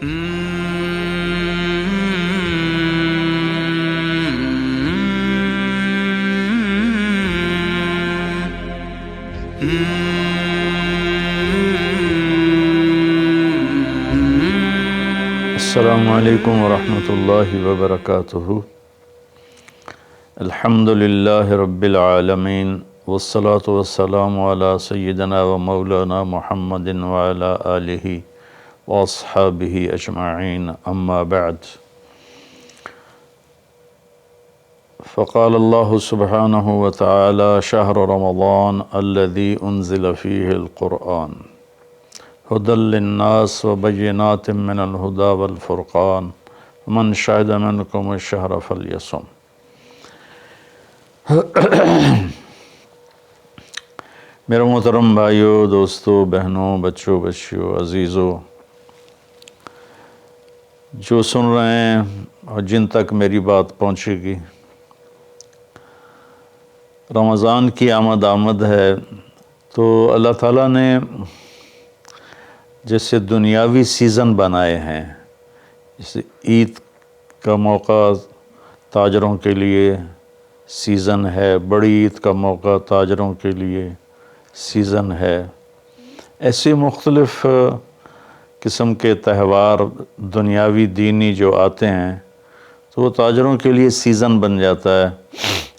السلام علیکم ورحمۃ اللہ وبرکاتہ۔ الحمد للہ رب العالمین والصلاة والسلام علی سیدنا و مولانا محمد وعلی آلہ واصحابہ اجمعین، اما بعد۔ فقال اللہ سبحانہ وتعالی شہر رمضان الذی انزل فیہ القرآن هدى للناس وبينات من الهدى والفرقان من شهد منكم الشهر فليصم۔ میرے محترم بھائیوں، دوستوں، بہنوں، بچوں، بچیوں، عزیزوں، جو سن رہے ہیں اور جن تک میری بات پہنچے گی، رمضان کی آمد ہے تو اللہ تعالیٰ نے جیسے دنیاوی سیزن بنائے ہیں، جیسے عید کا موقع تاجروں کے لیے سیزن ہے، بڑی عید کا موقع تاجروں کے لیے سیزن ہے، ایسے مختلف قسم کے تہوار دنیاوی دینی جو آتے ہیں تو وہ تاجروں کے لیے سیزن بن جاتا ہے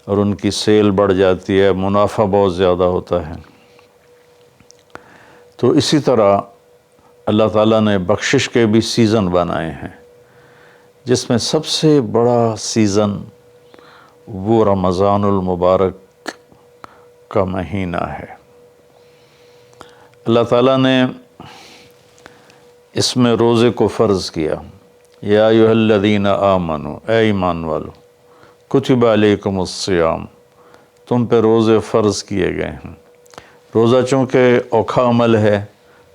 اور ان کی سیل بڑھ جاتی ہے، منافع بہت زیادہ ہوتا ہے۔ تو اسی طرح اللہ تعالیٰ نے بخشش کے بھی سیزن بنائے ہیں، جس میں سب سے بڑا سیزن وہ رمضان المبارک کا مہینہ ہے۔ اللہ تعالیٰ نے اس میں روزے کو فرض کیا۔ یا ایھا الذین آمنوا، اے ایمان والو، کتب علیکم الصیام، تم پہ روزے فرض کیے گئے ہیں۔ روزہ چونکہ اوکھا عمل ہے،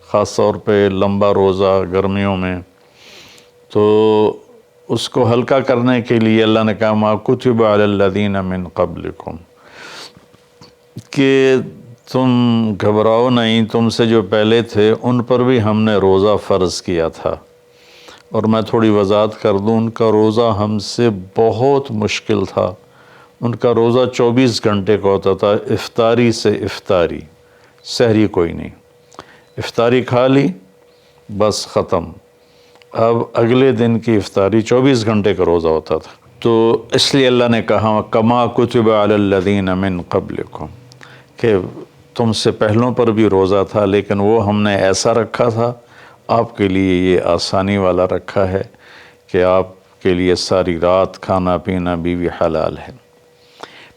خاص طور پہ لمبا روزہ گرمیوں میں، تو اس کو ہلکا کرنے کے لیے اللہ نے کہا ما کتب علی الذین من قبلکم، کہ تم گھبراؤ نہیں، تم سے جو پہلے تھے ان پر بھی ہم نے روزہ فرض کیا تھا۔ اور میں تھوڑی وضاحت کر دوں، ان کا روزہ ہم سے بہت مشکل تھا۔ ان کا روزہ 24 گھنٹے کا ہوتا تھا، افطاری سے افطاری، سحری کوئی نہیں، افطاری کھا لی بس ختم، اب اگلے دن کی افطاری 24 گھنٹے کا روزہ ہوتا تھا۔ تو اس لیے اللہ نے کہا کما کتب علی الذین من قبلکم، کہ تم سے پہلوں پر بھی روزہ تھا لیکن وہ ہم نے ایسا رکھا تھا، آپ کے لیے یہ آسانی والا رکھا ہے کہ آپ کے لیے ساری رات کھانا پینا بیوی حلال ہے۔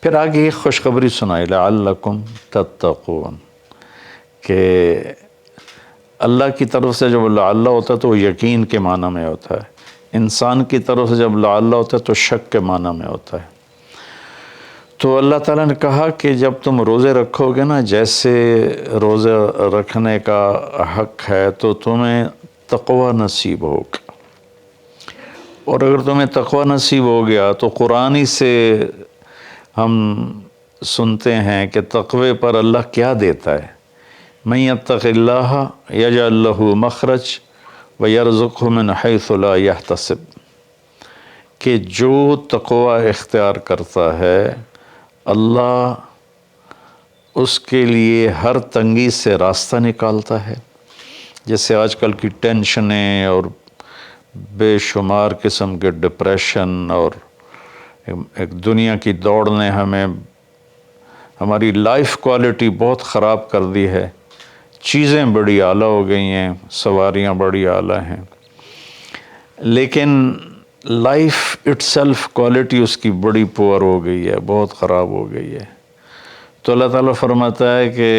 پھر آگے ایک خوشخبری سنائی لعلکم تتقون، کہ اللہ کی طرف سے جب لعل ہوتا ہے تو وہ یقین کے معنی میں ہوتا ہے، انسان کی طرف سے جب لعل ہوتا ہے تو شک کے معنی میں ہوتا ہے۔ تو اللہ تعالیٰ نے کہا کہ جب تم روزے رکھو گے نا، جیسے روزے رکھنے کا حق ہے تو تمہیں تقوی نصیب ہوگا، اور اگر تمہیں تقوی نصیب ہو گیا تو قرآن ہی سے ہم سنتے ہیں کہ تقوی پر اللہ کیا دیتا ہے، من یتق اللہ یجعل لہ مخرج ویرزقہ من حیث لا یحتسب، کہ جو تقوی اختیار کرتا ہے اللہ اس کے لیے ہر تنگی سے راستہ نکالتا ہے۔ جیسے آج کل کی ٹینشنیں اور بے شمار قسم کے ڈپریشن اور ایک دنیا کی دوڑ نے ہماری لائف کوالٹی بہت خراب کر دی ہے، چیزیں بڑی اعلیٰ ہو گئی ہیں، سواریاں بڑی اعلیٰ ہیں، لیکن لائف اٹ سیلف کوالٹی اس کی بڑی پور ہو گئی ہے، بہت خراب ہو گئی ہے۔ تو اللہ تعالیٰ فرماتا ہے کہ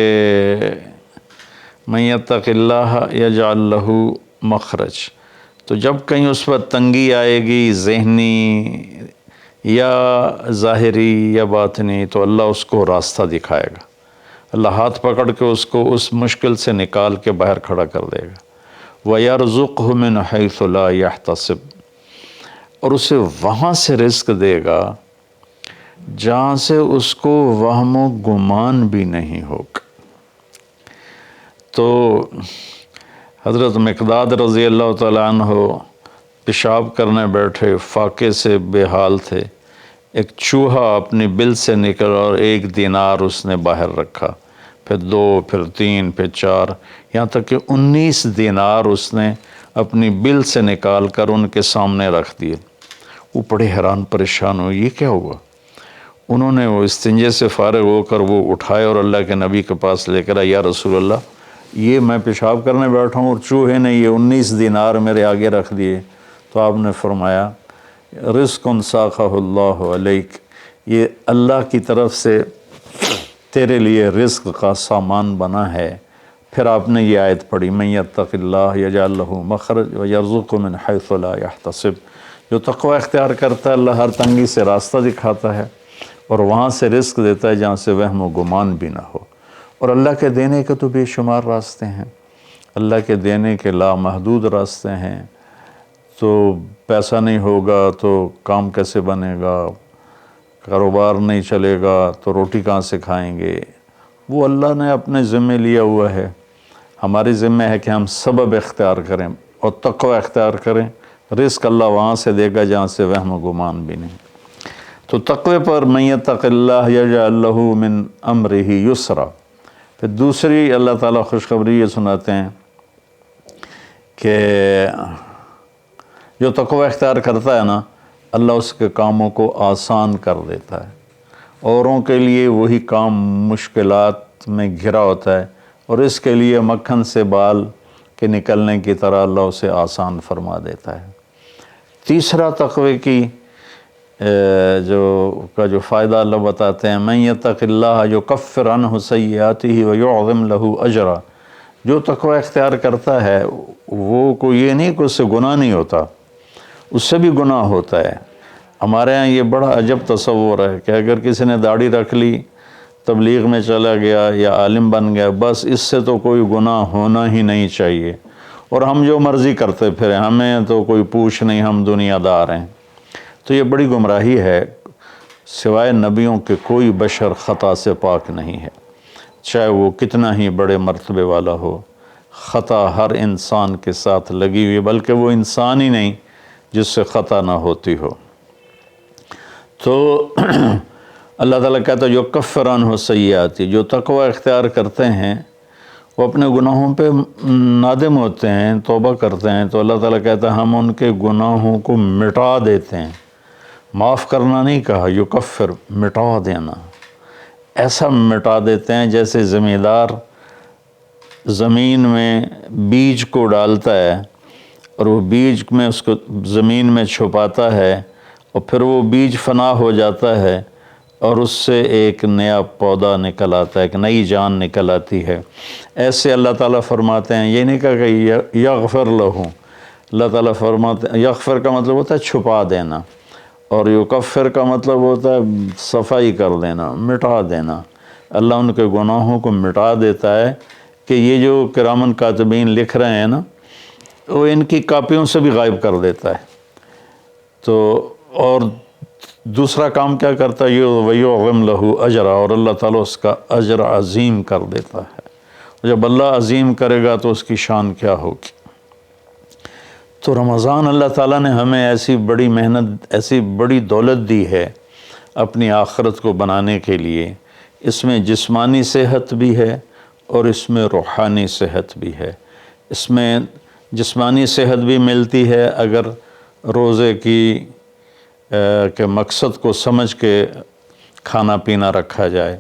من یتق اللہ یجعل لہ مخرج، تو جب کہیں اس پر تنگی آئے گی، ذہنی یا ظاہری یا باطنی، تو اللہ اس کو راستہ دکھائے گا، اللہ ہاتھ پکڑ کے اس کو اس مشکل سے نکال کے باہر کھڑا کر دے گا۔ وَيَرْزُقْهُ مِنْ حَيْثُ لَا يَحْتَسِبْ، اور اسے وہاں سے رزق دے گا جہاں سے اس کو وہم و گمان بھی نہیں ہوگا۔ تو حضرت مقداد رضی اللہ تعالیٰ عنہ پیشاب کرنے بیٹھے، فاقے سے بے حال تھے، ایک چوہا اپنی بل سے نکلا اور 1 دینار اس نے باہر رکھا، پھر 2، پھر 3، پھر 4، یہاں تک کہ 19 دینار اس نے اپنی بل سے نکال کر ان کے سامنے رکھ دیے۔ وہ بڑے حیران پریشان ہوئے، یہ کیا ہوا؟ انہوں نے وہ استنجے سے فارغ ہو کر وہ اٹھائے اور اللہ کے نبی کے پاس لے کر آئے، یا رسول اللہ یہ میں پیشاب کرنے بیٹھا ہوں اور چوہے نے یہ 19 دینار میرے آگے رکھ دیے۔ تو آپ نے فرمایا رزق ساقہ اللہ علیک، یہ اللہ کی طرف سے تیرے لیے رزق کا سامان بنا ہے۔ پھر آپ نے یہ آیت پڑھی، من یتق اللہ یجعل لہ مخرج ویرزقہ من حیث لا یحتسب، جو تقوی اختیار کرتا ہے اللہ ہر تنگی سے راستہ دکھاتا ہے اور وہاں سے رزق دیتا ہے جہاں سے وہم و گمان بھی نہ ہو۔ اور اللہ کے دینے کے تو بے شمار راستے ہیں، اللہ کے دینے کے لامحدود راستے ہیں۔ تو پیسہ نہیں ہوگا تو کام کیسے بنے گا، کاروبار نہیں چلے گا تو روٹی کہاں سے کھائیں گے، وہ اللہ نے اپنے ذمے لیا ہوا ہے۔ ہماری ذمہ ہے کہ ہم سبب اختیار کریں اور تقوی اختیار کریں، رزق اللہ وہاں سے دے گا جہاں سے وہم و گمان بھی نہیں۔ تو تقوی پر من یتق اللہ یجعل لہ من امرہ یسرا۔ پھر دوسری اللہ تعالیٰ خوشخبری یہ سناتے ہیں کہ جو تقوی اختیار کرتا ہے نا، اللہ اس کے کاموں کو آسان کر دیتا ہے۔ اوروں کے لیے وہی کام مشکلات میں گھرا ہوتا ہے اور اس کے لیے مکھن سے بال کے نکلنے کی طرح اللہ اسے آسان فرما دیتا ہے۔ تیسرا تقوی کی جو فائدہ اللہ بتاتے ہیں، من یتق اللہ یکفر عنہ سیئاتہ ویعظم لہ اجرا، جو تقوی اختیار کرتا ہے وہ کوئی یہ نہیں کہ اس سے گناہ نہیں ہوتا، اس سے بھی گناہ ہوتا ہے۔ ہمارے ہاں یہ بڑا عجب تصور ہے کہ اگر کسی نے داڑھی رکھ لی، تبلیغ میں چلا گیا یا عالم بن گیا، بس اس سے تو کوئی گناہ ہونا ہی نہیں چاہیے اور ہم جو مرضی کرتے پھریں، ہمیں تو کوئی پوچھ نہیں، ہم دنیا دار ہیں۔ تو یہ بڑی گمراہی ہے۔ سوائے نبیوں کے کوئی بشر خطا سے پاک نہیں ہے، چاہے وہ کتنا ہی بڑے مرتبے والا ہو۔ خطا ہر انسان کے ساتھ لگی ہوئی، بلکہ وہ انسان ہی نہیں جس سے خطا نہ ہوتی ہو۔ تو اللہ تعالیٰ کہتا ہے یکفر عنہ سیئاتی، جو تقوی اختیار کرتے ہیں وہ اپنے گناہوں پہ نادم ہوتے ہیں، توبہ کرتے ہیں، تو اللہ تعالیٰ کہتا ہے ہم ان کے گناہوں کو مٹا دیتے ہیں۔ معاف کرنا نہیں کہا، یکفر مٹا دینا، ایسا مٹا دیتے ہیں جیسے زمیندار زمین میں بیج کو ڈالتا ہے اور وہ بیج میں اس کو زمین میں چھپاتا ہے اور پھر وہ بیج فنا ہو جاتا ہے اور اس سے ایک نیا پودا نکل آتا ہے، ایک نئی جان نکل آتی ہے۔ ایسے اللہ تعالیٰ فرماتے ہیں، یہ نہیں کہا کہ یغفر لہم، اللہ تعالیٰ فرماتے ہیں یغفر کا مطلب ہوتا ہے چھپا دینا، اور یکفر کا مطلب ہوتا ہے صفائی کر دینا، مٹا دینا۔ اللہ ان کے گناہوں کو مٹا دیتا ہے کہ یہ جو کرامن کاتبین لکھ رہے ہیں نا، وہ ان کی کاپیوں سے بھی غائب کر دیتا ہے۔ تو اور دوسرا کام کیا کرتا ہے، وَيُعْظِمْ لَهُ أَجْرًا، اور اللہ تعالیٰ اس کا اجر عظیم کر دیتا ہے۔ جب اللہ عظیم کرے گا تو اس کی شان کیا ہوگی۔ تو رمضان اللہ تعالیٰ نے ہمیں ایسی بڑی محنت، ایسی بڑی دولت دی ہے اپنی آخرت کو بنانے کے لیے۔ اس میں جسمانی صحت بھی ہے اور اس میں روحانی صحت بھی ہے۔ اس میں جسمانی صحت بھی ملتی ہے اگر روزے کے مقصد کو سمجھ کے کھانا پینا رکھا جائے،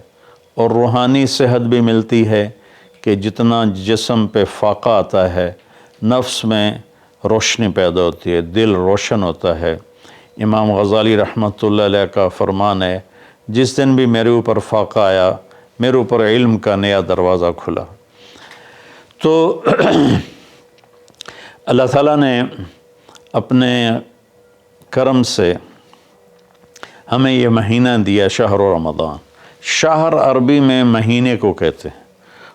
اور روحانی صحت بھی ملتی ہے کہ جتنا جسم پہ فاقہ آتا ہے، نفس میں روشنی پیدا ہوتی ہے، دل روشن ہوتا ہے۔ امام غزالی رحمۃ اللہ علیہ کا فرمان ہے، جس دن بھی میرے اوپر فاقہ آیا، میرے اوپر علم کا نیا دروازہ کھلا۔ تو اللہ تعالیٰ نے اپنے کرم سے ہمیں یہ مہینہ دیا، شہر رمضان۔ شہر عربی میں مہینے کو کہتے ہیں،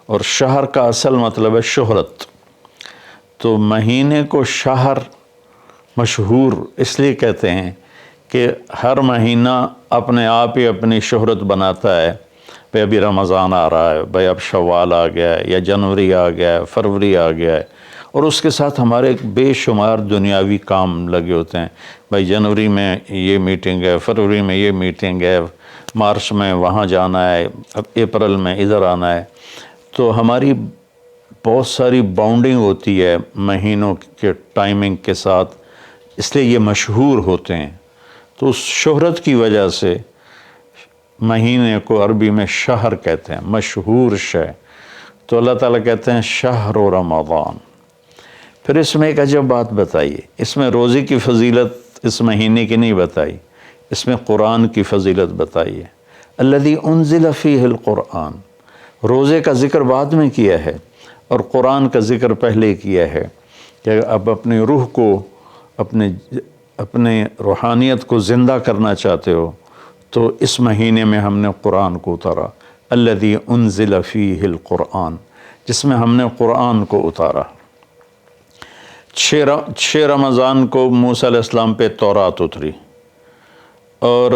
اور شہر کا اصل مطلب ہے شہرت۔ تو مہینے کو شہر مشہور اس لیے کہتے ہیں کہ ہر مہینہ اپنے آپ ہی اپنی شہرت بناتا ہے۔ بھئی ابھی رمضان آ رہا ہے، بھئی اب شوال آ گیا ہے، یا جنوری آ گیا ہے، فروری آ گیا ہے، اور اس کے ساتھ ہمارے بے شمار دنیاوی کام لگے ہوتے ہیں. بھائی جنوری میں یہ میٹنگ ہے، فروری میں یہ میٹنگ ہے، مارچ میں وہاں جانا ہے، اب اپریل میں ادھر آنا ہے. تو ہماری بہت ساری باؤنڈنگ ہوتی ہے مہینوں کے ٹائمنگ کے ساتھ، اس لیے یہ مشہور ہوتے ہیں. تو اس شہرت کی وجہ سے مہینے کو عربی میں شہر کہتے ہیں، مشہور شے. تو اللہ تعالیٰ کہتے ہیں شہر رمضان. پھر اس میں ایک عجب بات بتائیے، اس میں روزے کی فضیلت اس مہینے کی نہیں بتائی، اس میں قرآن کی فضیلت بتائیے. الذی انزل فیہ القرآن، روزے کا ذکر بعد میں کیا ہے اور قرآن کا ذکر پہلے کیا ہے کہ اب اپنی روح کو، اپنے روحانیت کو زندہ کرنا چاہتے ہو تو اس مہینے میں ہم نے قرآن کو اتارا. الذی انزل فیہ القرآن، جس میں ہم نے قرآن کو اتارا. 6 رمضان کو موسیٰ علیہ السلام پہ تورات اتری، اور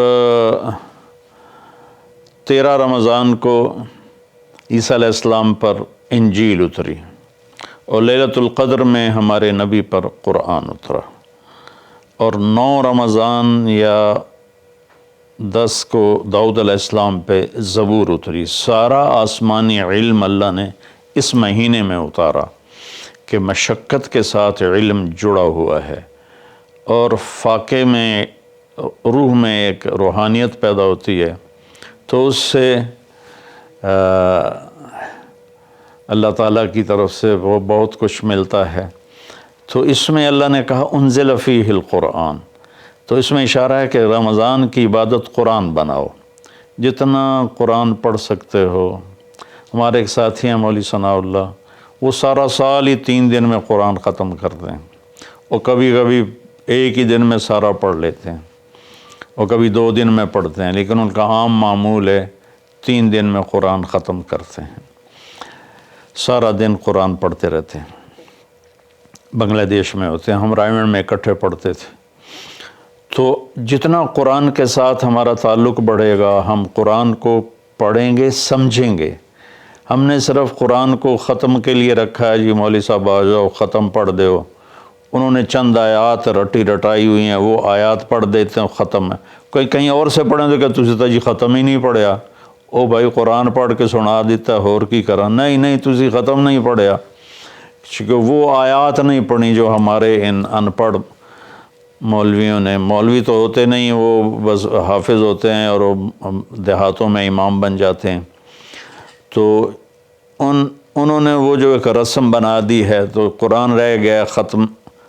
13 رمضان کو عیسیٰ علیہ السلام پر انجیل اتری، اور لیلۃ القدر میں ہمارے نبی پر قرآن اترا. اور 9 رمضان یا 10 کو داؤد علیہ السلام پہ زبور اتری. سارا آسمانی علم اللہ نے اس مہینے میں اتارا کہ مشقت کے ساتھ علم جڑا ہوا ہے، اور فاقے میں روح میں ایک روحانیت پیدا ہوتی ہے، تو اس سے اللہ تعالیٰ کی طرف سے وہ بہت کچھ ملتا ہے. تو اس میں اللہ نے کہا انزل فیہ القرآن، تو اس میں اشارہ ہے کہ رمضان کی عبادت قرآن بناؤ، جتنا قرآن پڑھ سکتے ہو. ہمارے ایک ساتھی ہیں مولوی ثناء اللہ، وہ سارا سال ہی 3 دن میں قرآن ختم کرتے ہیں، اور کبھی کبھی ایک ہی دن میں سارا پڑھ لیتے ہیں، اور کبھی 2 دن میں پڑھتے ہیں، لیکن ان کا عام معمول ہے 3 دن میں قرآن ختم کرتے ہیں، سارا دن قرآن پڑھتے رہتے ہیں. بنگلہ دیش میں ہوتے ہیں، ہم رائمنڈ میں اکٹھے پڑھتے تھے. تو جتنا قرآن کے ساتھ ہمارا تعلق بڑھے گا، ہم قرآن کو پڑھیں گے، سمجھیں گے. ہم نے صرف قرآن کو ختم کے لیے رکھا ہے، جی مولوی صاحب آ جاؤ ختم پڑھ دیو. انہوں نے چند آیات رٹائی ہوئی ہیں، وہ آیات پڑھ دیتے ہیں، ختم ہے. کوئی کہیں اور سے پڑھیں تو کہ تسی تو جی ختم ہی نہیں پڑھیا. او بھائی قرآن پڑھ کے سنا دیتا اور کی کرا. نہیں تسی ختم نہیں پڑھیا، کیونکہ وہ آیات نہیں پڑھی جو ہمارے ان ان پڑھ مولویوں نے. مولوی تو ہوتے نہیں، وہ بس حافظ ہوتے ہیں اور دیہاتوں میں امام بن جاتے ہیں. تو انہوں نے وہ جو ایک رسم بنا دی ہے، تو قرآن رہ گیا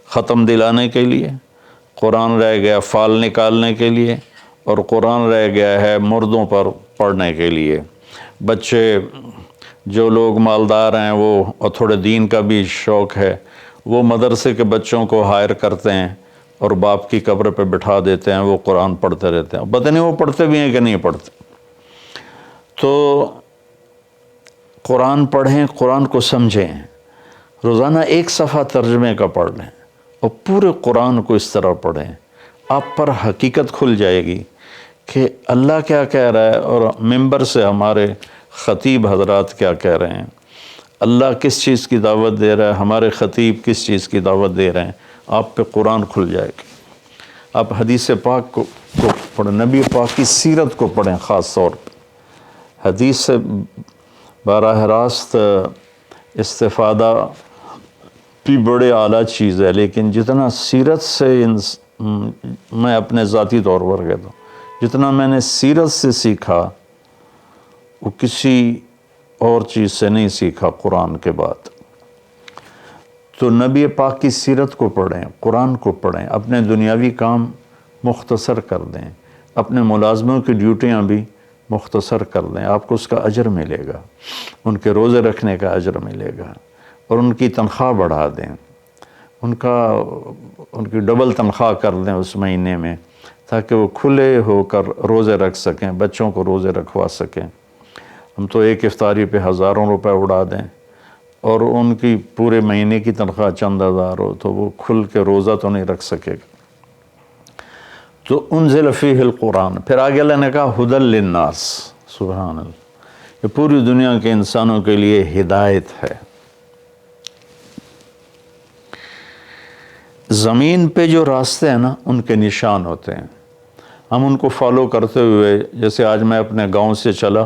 ختم دلانے کے لیے، قرآن رہ گیا فال نکالنے کے لیے، اور قرآن رہ گیا ہے مردوں پر پڑھنے کے لیے. بچے جو لوگ مالدار ہیں، وہ اور تھوڑے دین کا بھی شوق ہے، وہ مدرسے کے بچوں کو ہائر کرتے ہیں اور باپ کی قبر پہ بٹھا دیتے ہیں، وہ قرآن پڑھتے رہتے ہیں. پتہ نہیں وہ پڑھتے بھی ہیں کہ نہیں پڑھتے. تو قرآن پڑھیں، قرآن کو سمجھیں. روزانہ 1 صفحہ ترجمے کا پڑھ لیں اور پورے قرآن کو اس طرح پڑھیں. آپ پر حقیقت کھل جائے گی کہ اللہ کیا کہہ رہا ہے، اور ممبر سے ہمارے خطیب حضرات کیا کہہ رہے ہیں، اللہ کس چیز کی دعوت دے رہا ہے، ہمارے خطیب کس چیز کی دعوت دے رہے ہیں. آپ پہ قرآن کھل جائے گی. آپ حدیث پاک کو پڑھیں، نبی پاک کی سیرت کو پڑھیں. خاص طور پہ حدیث سے براہ راست استفادہ بھی بڑے اعلیٰ چیز ہے، لیکن جتنا سیرت سے میں اپنے ذاتی طور پر کہتا ہوں، جتنا میں نے سیرت سے سیکھا وہ کسی اور چیز سے نہیں سیکھا قرآن کے بعد. تو نبی پاک کی سیرت کو پڑھیں، قرآن کو پڑھیں، اپنے دنیاوی کام مختصر کر دیں، اپنے ملازموں کی ڈیوٹیاں بھی مختصر کر دیں. آپ کو اس کا اجر ملے گا، ان کے روزے رکھنے کا اجر ملے گا، اور ان کی تنخواہ بڑھا دیں، ان کی ڈبل تنخواہ کر دیں اس مہینے میں، تاکہ وہ کھلے ہو کر روزے رکھ سکیں، بچوں کو روزے رکھوا سکیں. ہم تو ایک افطاری پہ ہزاروں روپے اڑا دیں، اور ان کی پورے مہینے کی تنخواہ چند ہزار ہو تو وہ کھل کے روزہ تو نہیں رکھ سکے گا. تو انزل فیہ القرآن. پھر آگے اللہ نے کہا ھدی للناس. سبحان اللہ، یہ پوری دنیا کے انسانوں کے لیے ہدایت ہے. زمین پہ جو راستے ہیں نا ان کے نشان ہوتے ہیں، ہم ان کو فالو کرتے ہوئے، جیسے آج میں اپنے گاؤں سے چلا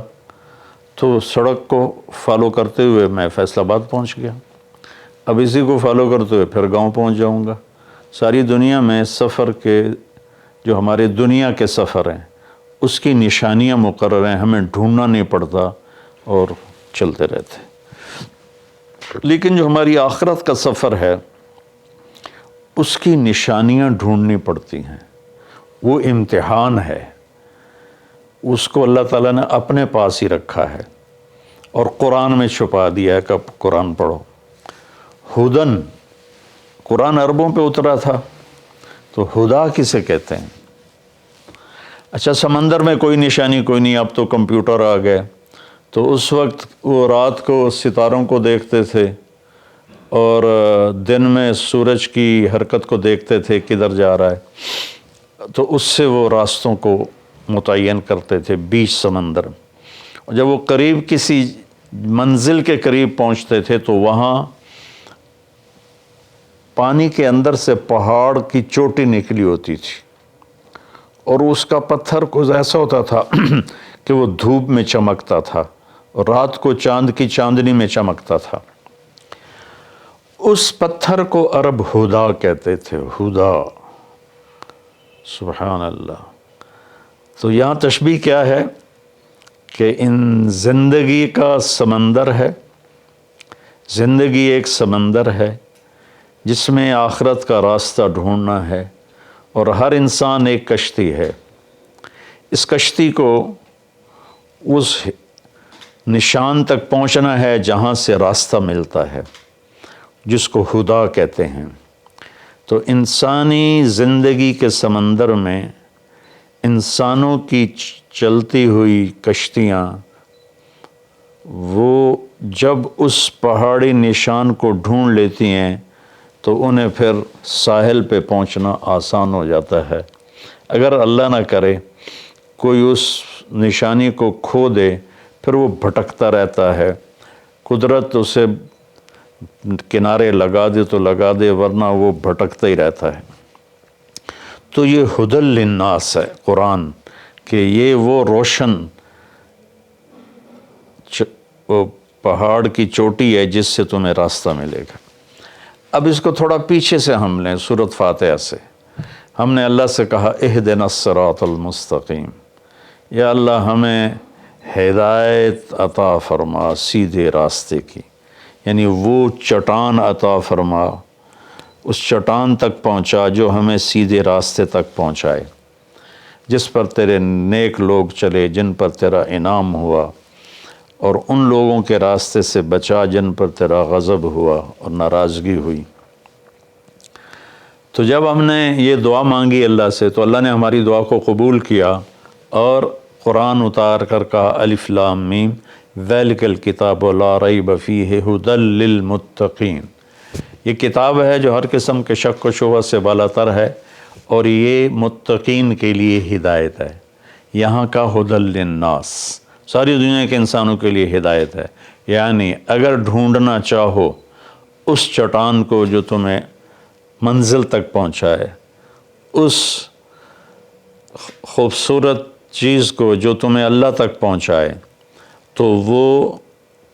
تو سڑک کو فالو کرتے ہوئے میں فیصل آباد پہنچ گیا، اب اسی کو فالو کرتے ہوئے پھر گاؤں پہنچ جاؤں گا۔ ساری دنیا میں سفر کے جو ہمارے دنیا کے سفر ہیں اس کی نشانیاں مقرر ہیں، ہمیں ڈھونڈنا نہیں پڑتا اور چلتے رہتے۔ لیکن جو ہماری آخرت کا سفر ہے اس کی نشانیاں ڈھونڈنی پڑتی ہیں، وہ امتحان ہے، اس کو اللہ تعالیٰ نے اپنے پاس ہی رکھا ہے اور قرآن میں چھپا دیا ہے کہ اب قرآن پڑھو۔ ہدن، قرآن عربوں پہ اترا تھا تو ہدا کسے کہتے ہیں؟ اچھا سمندر میں کوئی نشانی کوئی نہیں، اب تو کمپیوٹر آ گئے، تو اس وقت وہ رات کو ستاروں کو دیکھتے تھے اور دن میں سورج کی حرکت کو دیکھتے تھے کدھر جا رہا ہے، تو اس سے وہ راستوں کو متعین کرتے تھے بیچ سمندر۔ اور جب وہ قریب کسی منزل کے قریب پہنچتے تھے تو وہاں پانی کے اندر سے پہاڑ کی چوٹی نکلی ہوتی تھی اور اس کا پتھر کچھ ایسا ہوتا تھا کہ وہ دھوپ میں چمکتا تھا اور رات کو چاند کی چاندنی میں چمکتا تھا۔ اس پتھر کو عرب ہدا کہتے تھے، ہدا، سبحان اللہ۔ تو یہاں تشبیہ کیا ہے کہ ان زندگی کا سمندر ہے، زندگی ایک سمندر ہے جس میں آخرت کا راستہ ڈھونڈنا ہے، اور ہر انسان ایک کشتی ہے۔ اس کشتی کو اس نشان تک پہنچنا ہے جہاں سے راستہ ملتا ہے، جس کو ہدا کہتے ہیں۔ تو انسانی زندگی کے سمندر میں انسانوں کی چلتی ہوئی کشتیاں وہ جب اس پہاڑی نشان کو ڈھونڈ لیتی ہیں تو انہیں پھر ساحل پہ پہنچنا آسان ہو جاتا ہے۔ اگر اللہ نہ کرے کوئی اس نشانی کو کھو دے پھر وہ بھٹکتا رہتا ہے، قدرت اسے کنارے لگا دے تو لگا دے، ورنہ وہ بھٹکتا ہی رہتا ہے۔ تو یہ ہدی للناس ہے قرآن، کہ یہ وہ روشن وہ پہاڑ کی چوٹی ہے جس سے تمہیں راستہ ملے گا۔ اب اس کو تھوڑا پیچھے سے ہم لیں، سورۃ فاتحہ سے ہم نے اللہ سے کہا اہدنا الصراط المستقیم، یا اللہ ہمیں ہدایت عطا فرما سیدھے راستے کی، یعنی وہ چٹان عطا فرما، اس چٹان تک پہنچا جو ہمیں سیدھے راستے تک پہنچائے، جس پر تیرے نیک لوگ چلے، جن پر تیرا انعام ہوا، اور ان لوگوں کے راستے سے بچا جن پر تیرا غضب ہوا اور ناراضگی ہوئی۔ تو جب ہم نے یہ دعا مانگی اللہ سے تو اللہ نے ہماری دعا کو قبول کیا اور قرآن اتار کر کہا الف لام میم ذالک الکتاب لا ریب فیہ ھدی للمتقین، یہ کتاب ہے جو ہر قسم کے شک و شبہ سے بالاتر ہے اور یہ متقین کے لیے ہدایت ہے۔ یہاں کا ھدی للناس ساری دنیا کے انسانوں کے لیے ہدایت ہے، یعنی اگر ڈھونڈنا چاہو اس چٹان کو جو تمہیں منزل تک پہنچائے، اس خوبصورت چیز کو جو تمہیں اللہ تک پہنچائے، تو وہ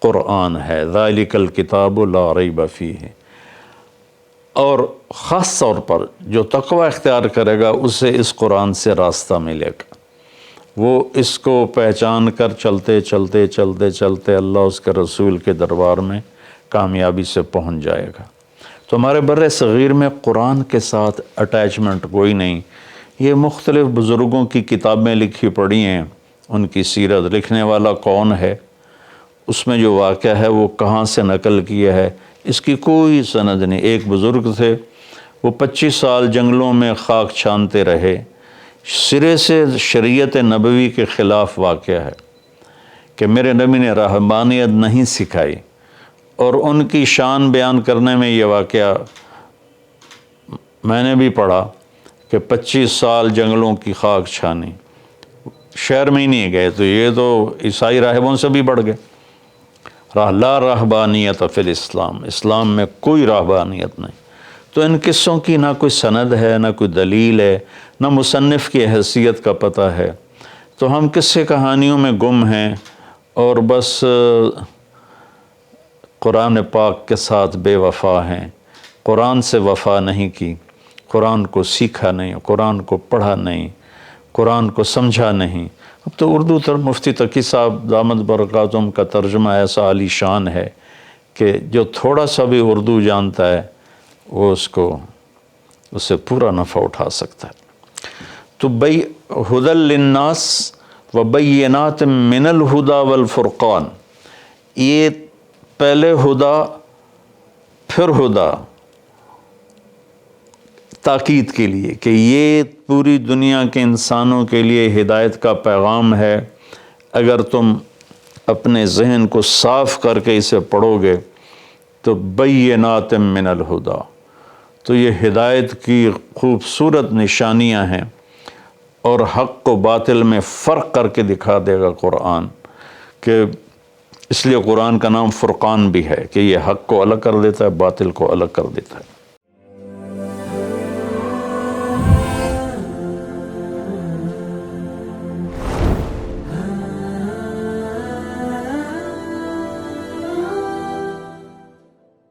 قرآن ہے، ذالک الکتاب لا ریب فیہ۔ اور خاص طور پر جو تقوی اختیار کرے گا اسے اس قرآن سے راستہ ملے گا، وہ اس کو پہچان کر چلتے چلتے چلتے چلتے اللہ اس کے رسول کے دربار میں کامیابی سے پہنچ جائے گا۔ تو ہمارے بر صغیر میں قرآن کے ساتھ اٹیچمنٹ کوئی نہیں۔ یہ مختلف بزرگوں کی کتابیں لکھی پڑھی ہیں، ان کی سیرت، لکھنے والا کون ہے، اس میں جو واقعہ ہے وہ کہاں سے نقل کیا ہے، اس کی کوئی سند نہیں۔ ایک بزرگ تھے، وہ 25 سال جنگلوں میں خاک چھانتے رہے، سرے سے شریعت نبوی کے خلاف واقعہ ہے کہ میرے نبی نے رہبانیت نہیں سکھائی، اور ان کی شان بیان کرنے میں یہ واقعہ میں نے بھی پڑھا کہ 25 سال جنگلوں کی خاک چھانی، شہر میں ہی نہیں گئے، تو یہ تو عیسائی راہبوں سے بھی بڑھ گئے۔ لا رہبانیت فی الاسلام، اسلام میں کوئی رہبانیت نہیں، تو ان قصوں کی نہ کوئی سند ہے، نہ کوئی دلیل ہے، نہ مصنف کی حیثیت کا پتہ ہے، تو ہم قصے کہانیوں میں گم ہیں اور بس قرآن پاک کے ساتھ بے وفا ہیں، قرآن سے وفا نہیں کی، قرآن کو سیکھا نہیں، قرآن کو پڑھا نہیں، قرآن کو سمجھا نہیں۔ اب تو اردو مفتی تقی صاحب دامت برکاتہم کا ترجمہ ایسا عالی شان ہے کہ جو تھوڑا سا بھی اردو جانتا ہے وہ اس سے پورا نفع اٹھا سکتا ہے۔ تو ہدی للناس وبینات من الہدی والفرقان، یہ پہلے ہدا پھر ہدا تاکید کے لیے کہ یہ پوری دنیا کے انسانوں کے لیے ہدایت کا پیغام ہے۔ اگر تم اپنے ذہن کو صاف کر کے اسے پڑھو گے تو بینات من الہدی، تو یہ ہدایت کی خوبصورت نشانیاں ہیں، اور حق و باطل میں فرق کر کے دکھا دے گا قرآن، کہ اس لیے قرآن کا نام فرقان بھی ہے کہ یہ حق کو الگ کر دیتا ہے، باطل کو الگ کر دیتا ہے۔